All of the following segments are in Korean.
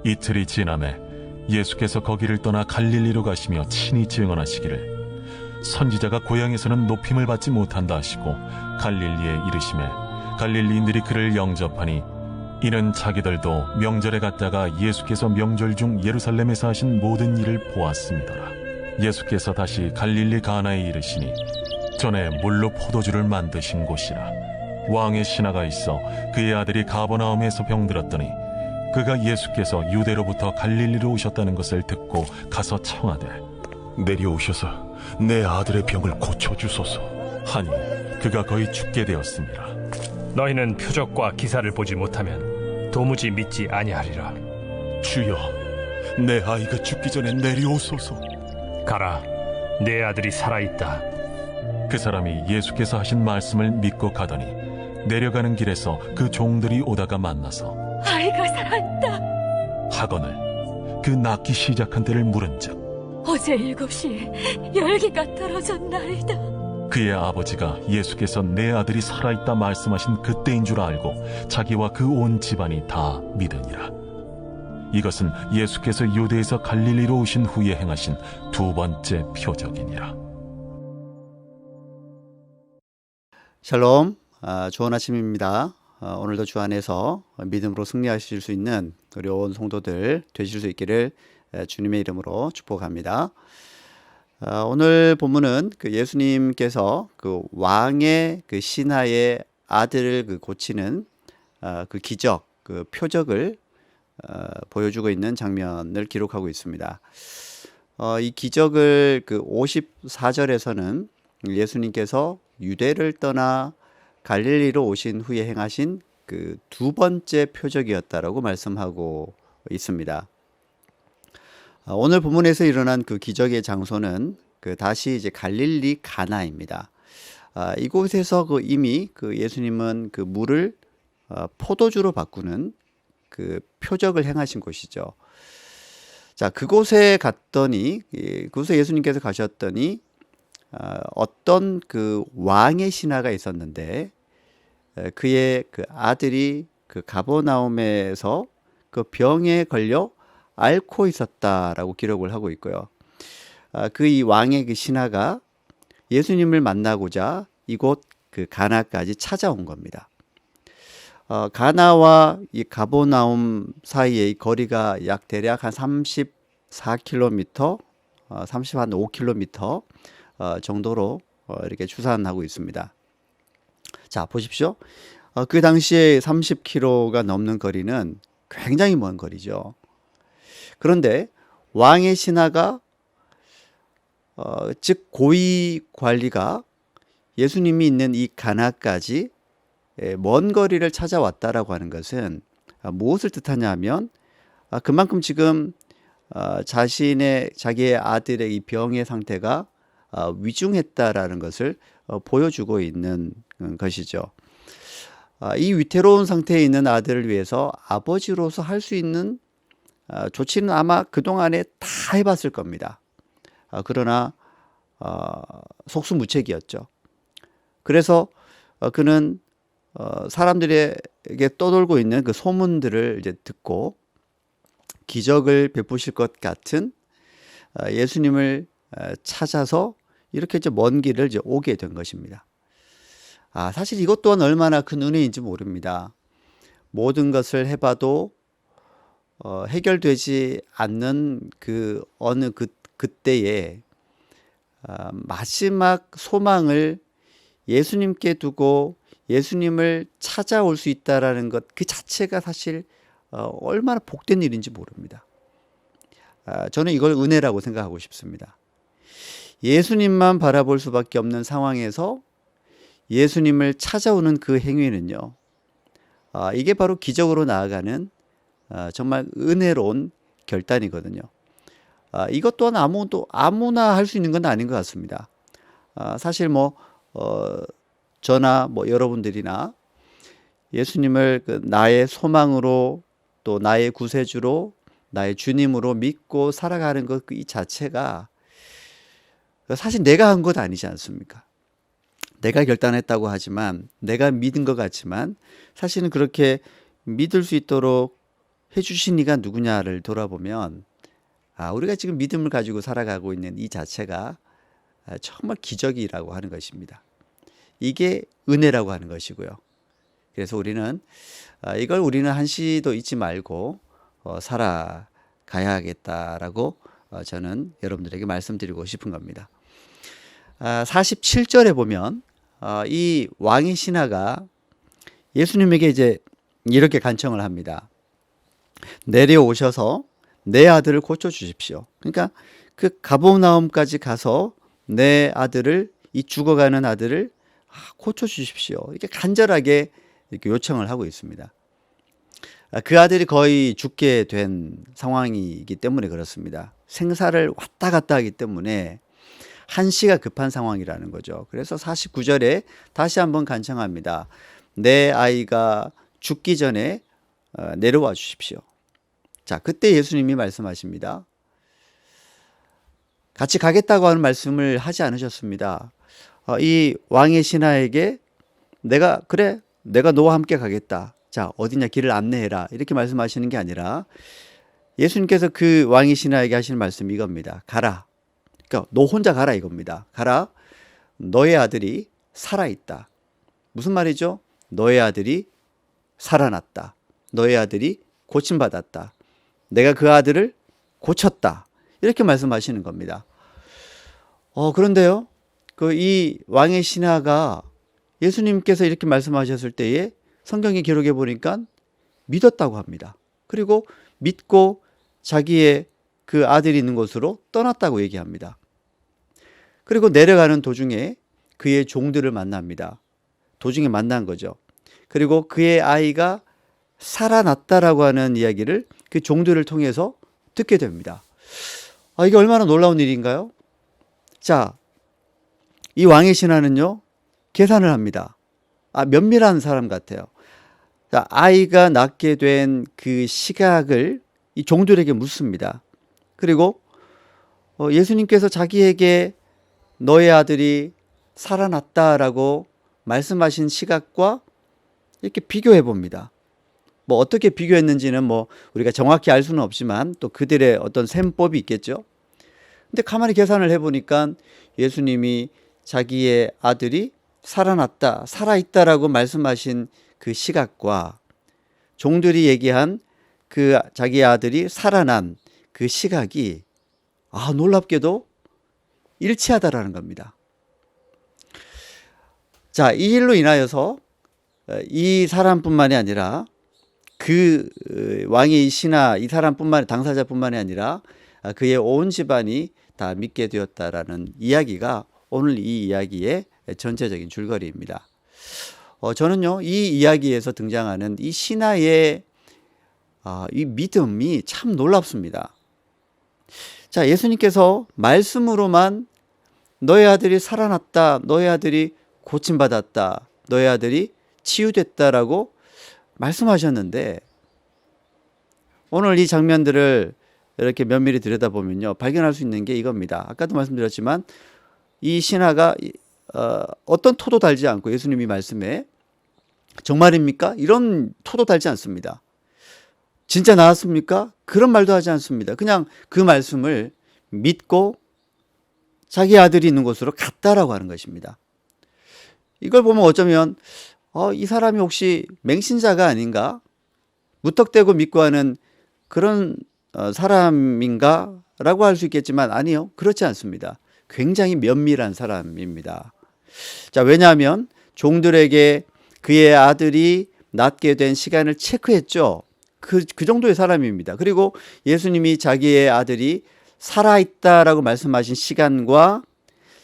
이틀이 지남에 예수께서 거기를 떠나 갈릴리로 가시며 친히 증언하시기를 선지자가 고향에서는 높임을 받지 못한다 하시고 갈릴리에 이르시매 갈릴리인들이 그를 영접하니 이는 자기들도 명절에 갔다가 예수께서 명절 중 예루살렘에서 하신 모든 일을 보았음이더라. 예수께서 다시 갈릴리 가나에 이르시니 전에 물로 포도주를 만드신 곳이라. 왕의 신하가 있어 그의 아들이 가버나움에서 병들었더니 그가 예수께서 유대로부터 갈릴리로 오셨다는 것을 듣고 가서 청하되 내려오셔서 내 아들의 병을 고쳐주소서. 하니 그가 거의 죽게 되었습니다. 너희는 표적과 기사를 보지 못하면 도무지 믿지 아니하리라. 주여, 내 아이가 죽기 전에 내려오소서. 가라, 내 아들이 살아있다. 그 사람이 예수께서 하신 말씀을 믿고 가더니 내려가는 길에서 그 종들이 오다가 만나서 아이가 살았다. 하거늘 그 낳기 시작한 때를 물은즉 어제 7시에 열기가 떨어졌나이다. 그의 아버지가 예수께서 내 아들이 살아있다 말씀하신 그때인 줄 알고 자기와 그 온 집안이 다 믿으니라. 이것은 예수께서 유대에서 갈릴리로 오신 후에 행하신 두 번째 표적이니라. 샬롬, 좋은 아침입니다. 오늘도 주 안에서 믿음으로 승리하실 수 있는 우리 온 성도들 되실 수 있기를 주님의 이름으로 축복합니다. 오늘 본문은 그 예수님께서 그 왕의 그 신하의 아들을 그 고치는 그 기적, 그 표적을 보여주고 있는 장면을 기록하고 있습니다. 이 기적을 그 54절에서는 예수님께서 유대를 떠나 갈릴리로 오신 후에 행하신 그 두 번째 표적이었다라고 말씀하고 있습니다. 오늘 본문에서 일어난 그 기적의 장소는 그 다시 이제 갈릴리 가나입니다. 이곳에서 그 이미 그 예수님은 그 물을 포도주로 바꾸는 그 표적을 행하신 곳이죠. 자, 그곳에 갔더니 그곳에 예수님께서 가셨더니 어떤 그 왕의 신하가 있었는데 그의 그 아들이 그 가버나움에서 그 병에 걸려 앓고 있었다라고 기록을 하고 있고요. 그 이 왕의 그 신하가 예수님을 만나고자 이곳 그 가나까지 찾아온 겁니다. 가나와 이 가버나움 사이의 거리가 대략 한 34km, 35km 정도로 이렇게 추산하고 있습니다. 자, 보십시오. 그 당시에 30km가 넘는 거리는 굉장히 먼 거리죠. 그런데 왕의 신하가 즉 고위 관리가 예수님이 있는 이 가나까지 먼 거리를 찾아왔다라고 하는 것은 무엇을 뜻하냐면 그만큼 지금 자기의 아들의 이 병의 상태가 위중했다라는 것을 보여주고 있는 것이죠. 이 위태로운 상태에 있는 아들을 위해서 아버지로서 할 수 있는 조치는 아마 그동안에 다 해봤을 겁니다. 그러나 속수무책이었죠. 그래서 그는 사람들에게 떠돌고 있는 그 소문들을 이제 듣고 기적을 베푸실 것 같은 예수님을 찾아서 이렇게 이제 먼 길을 이제 오게 된 것입니다. 사실 이것 또한 얼마나 큰 은혜인지 모릅니다. 모든 것을 해봐도 해결되지 않는 그 어느 그때에 마지막 소망을 예수님께 두고 예수님을 찾아올 수 있다라는 것 그 자체가 사실 얼마나 복된 일인지 모릅니다. 저는 이걸 은혜라고 생각하고 싶습니다. 예수님만 바라볼 수밖에 없는 상황에서 예수님을 찾아오는 그 행위는요, 이게 바로 기적으로 나아가는 정말 은혜로운 결단이거든요. 이것 또한 아무나 할 수 있는 건 아닌 것 같습니다. 사실 저나 여러분들이나 예수님을 나의 소망으로 또 나의 구세주로 나의 주님으로 믿고 살아가는 것 이 자체가 사실 내가 한 것 아니지 않습니까? 내가 결단했다고 하지만 내가 믿은 것 같지만 사실은 그렇게 믿을 수 있도록 해주신 이가 누구냐를 돌아보면 우리가 지금 믿음을 가지고 살아가고 있는 이 자체가 정말 기적이라고 하는 것입니다. 이게 은혜라고 하는 것이고요. 그래서 이걸 우리는 한시도 잊지 말고 살아가야겠다라고 저는 여러분들에게 말씀드리고 싶은 겁니다. 47절에 보면 이 왕의 신하가 예수님에게 이제 이렇게 간청을 합니다. 내려오셔서 내 아들을 고쳐 주십시오. 그러니까 그 가버나움까지 가서 내 아들을, 이 죽어가는 아들을 고쳐 주십시오. 이렇게 간절하게 이렇게 요청을 하고 있습니다. 그 아들이 거의 죽게 된 상황이기 때문에 그렇습니다. 생사를 왔다 갔다 하기 때문에 한시가 급한 상황이라는 거죠. 그래서 49절에 다시 한번 간청합니다. 내 아이가 죽기 전에 내려와 주십시오. 자, 그때 예수님이 말씀하십니다. 같이 가겠다고 하는 말씀을 하지 않으셨습니다. 이 왕의 신하에게 내가 너와 함께 가겠다. 자, 어디냐 길을 안내해라. 이렇게 말씀하시는 게 아니라 예수님께서 그 왕의 신하에게 하시는 말씀이 이겁니다. 가라. 그러니까 너 혼자 가라 이겁니다. 가라. 너의 아들이 살아있다. 무슨 말이죠? 너의 아들이 살아났다. 너의 아들이 고침받았다. 내가 그 아들을 고쳤다. 이렇게 말씀하시는 겁니다. 그런데요, 이 왕의 신하가 예수님께서 이렇게 말씀하셨을 때에 성경의 기록에 보니까 믿었다고 합니다. 그리고 믿고 자기의 그 아들이 있는 곳으로 떠났다고 얘기합니다. 그리고 내려가는 도중에 그의 종들을 만납니다. 도중에 만난 거죠. 그리고 그의 아이가 살아났다라고 하는 이야기를 그 종들을 통해서 듣게 됩니다. 이게 얼마나 놀라운 일인가요? 자, 이 왕의 신하는요, 계산을 합니다. 면밀한 사람 같아요. 자, 아이가 낳게 된 그 시각을 이 종들에게 묻습니다. 그리고 예수님께서 자기에게 너의 아들이 살아났다라고 말씀하신 시각과 이렇게 비교해 봅니다. 어떻게 비교했는지는 우리가 정확히 알 수는 없지만 또 그들의 어떤 셈법이 있겠죠. 근데 가만히 계산을 해보니까 예수님이 자기의 아들이 살아났다, 살아있다라고 말씀하신 그 시각과 종들이 얘기한 그 자기의 아들이 살아난 그 시각이 놀랍게도 일치하다라는 겁니다. 자, 이 일로 인하여서 이 사람뿐만이 아니라 그 왕의 신하 이 사람뿐만 당사자뿐만이 아니라 그의 온 집안이 다 믿게 되었다라는 이야기가 오늘 이 이야기의 전체적인 줄거리입니다. 저는요, 이 이야기에서 등장하는 이 신하의 이 믿음이 참 놀랍습니다. 자, 예수님께서 말씀으로만 너의 아들이 살아났다, 너의 아들이 고침받았다, 너의 아들이 치유됐다라고 말씀하셨는데 오늘 이 장면들을 이렇게 면밀히 들여다보면요, 발견할 수 있는 게 이겁니다. 아까도 말씀드렸지만 이 신하가 어떤 토도 달지 않고 예수님이 말씀에 정말입니까? 이런 토도 달지 않습니다. 진짜 나았습니까? 그런 말도 하지 않습니다. 그냥 그 말씀을 믿고 자기 아들이 있는 곳으로 갔다라고 하는 것입니다. 이걸 보면 어쩌면 이 사람이 혹시 맹신자가 아닌가? 무턱대고 믿고 하는 그런 사람인가? 라고 할 수 있겠지만 아니요. 그렇지 않습니다. 굉장히 면밀한 사람입니다. 자, 왜냐하면 종들에게 그의 아들이 낳게 된 시간을 체크했죠. 그 정도의 사람입니다. 그리고 예수님이 자기의 아들이 살아있다라고 말씀하신 시간과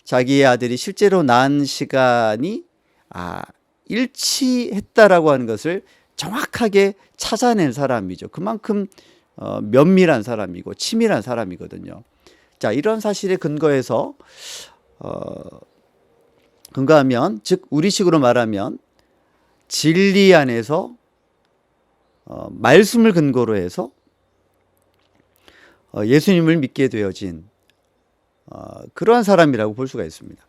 자기의 아들이 실제로 낳은 시간이 일치했다라고 하는 것을 정확하게 찾아낸 사람이죠. 그만큼 면밀한 사람이고 치밀한 사람이거든요. 자, 이런 사실에 근거해서 근거하면, 즉 우리식으로 말하면 진리 안에서 말씀을 근거로 해서 예수님을 믿게 되어진 그러한 사람이라고 볼 수가 있습니다.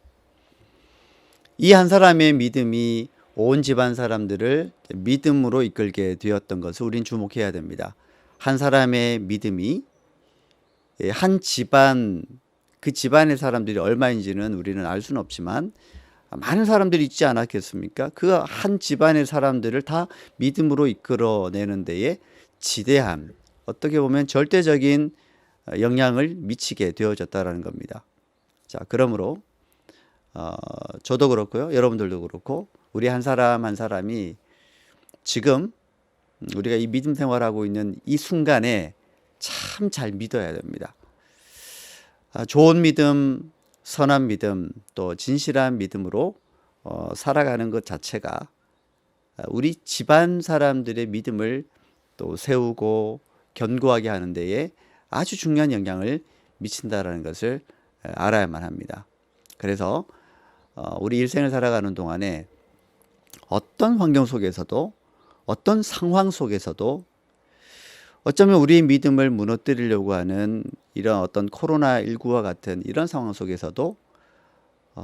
이 한 사람의 믿음이 온 집안 사람들을 믿음으로 이끌게 되었던 것을 우린 주목해야 됩니다. 한 사람의 믿음이 한 집안, 그 집안의 사람들이 얼마인지는 우리는 알 수는 없지만 많은 사람들이 있지 않았겠습니까? 그 한 집안의 사람들을 다 믿음으로 이끌어내는 데에 지대한, 어떻게 보면 절대적인 영향을 미치게 되어졌다라는 겁니다. 자, 그러므로 저도 그렇고요, 여러분들도 그렇고, 우리 한 사람 한 사람이 지금 우리가 이 믿음 생활하고 있는 이 순간에 참 잘 믿어야 됩니다. 좋은 믿음, 선한 믿음, 또 진실한 믿음으로 살아가는 것 자체가 우리 집안 사람들의 믿음을 또 세우고 견고하게 하는 데에 아주 중요한 영향을 미친다라는 것을 알아야만 합니다. 그래서 우리 일생을 살아가는 동안에 어떤 환경 속에서도, 어떤 상황 속에서도, 어쩌면 우리의 믿음을 무너뜨리려고 하는 이런 어떤 코로나19와 같은 이런 상황 속에서도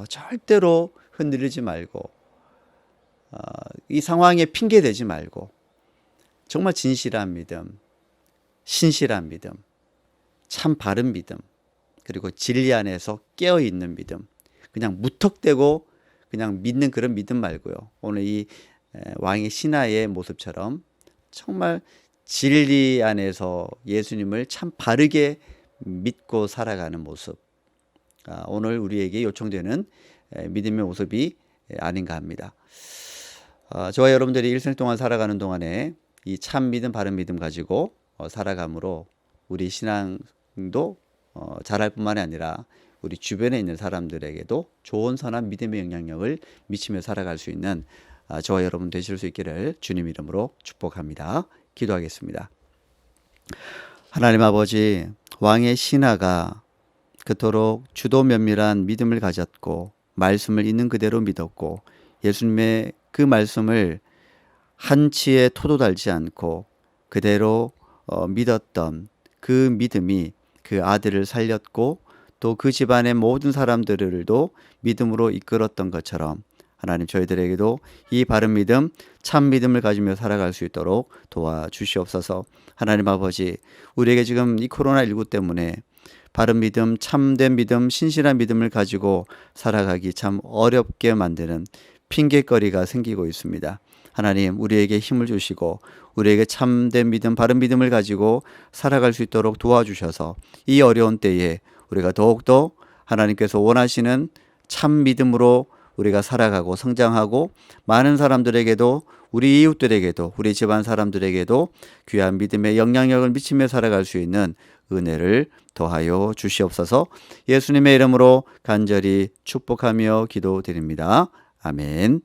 절대로 흔들리지 말고, 이 상황에 핑계대지 말고, 정말 진실한 믿음, 신실한 믿음, 참 바른 믿음, 그리고 진리 안에서 깨어있는 믿음, 그냥 무턱대고 그냥 믿는 그런 믿음 말고요, 오늘 이 왕의 신하의 모습처럼 정말 진리 안에서 예수님을 참 바르게 믿고 살아가는 모습, 오늘 우리에게 요청되는 믿음의 모습이 아닌가 합니다. 저와 여러분들이 일생 동안 살아가는 동안에 이 참 믿음, 바른 믿음 가지고 살아감으로 우리 신앙도 잘할 뿐만이 아니라 우리 주변에 있는 사람들에게도 좋은 선한 믿음의 영향력을 미치며 살아갈 수 있는 저와 여러분 되실 수 있기를 주님 이름으로 축복합니다. 기도하겠습니다. 하나님 아버지, 왕의 신하가 그토록 주도 면밀한 믿음을 가졌고 말씀을 있는 그대로 믿었고 예수님의 그 말씀을 한치의 토도 달지 않고 그대로 믿었던 그 믿음이 그 아들을 살렸고 또 그 집안의 모든 사람들을도 믿음으로 이끌었던 것처럼 하나님, 저희들에게도 이 바른 믿음, 참 믿음을 가지며 살아갈 수 있도록 도와주시옵소서. 하나님 아버지, 우리에게 지금 이 코로나19 때문에 바른 믿음, 참된 믿음, 신실한 믿음을 가지고 살아가기 참 어렵게 만드는 핑계거리가 생기고 있습니다. 하나님, 우리에게 힘을 주시고 우리에게 참된 믿음, 바른 믿음을 가지고 살아갈 수 있도록 도와주셔서 이 어려운 때에 우리가 더욱더 하나님께서 원하시는 참 믿음으로 우리가 살아가고 성장하고 많은 사람들에게도, 우리 이웃들에게도, 우리 집안 사람들에게도 귀한 믿음의 영향력을 미치며 살아갈 수 있는 은혜를 더하여 주시옵소서. 예수님의 이름으로 간절히 축복하며 기도드립니다. 아멘.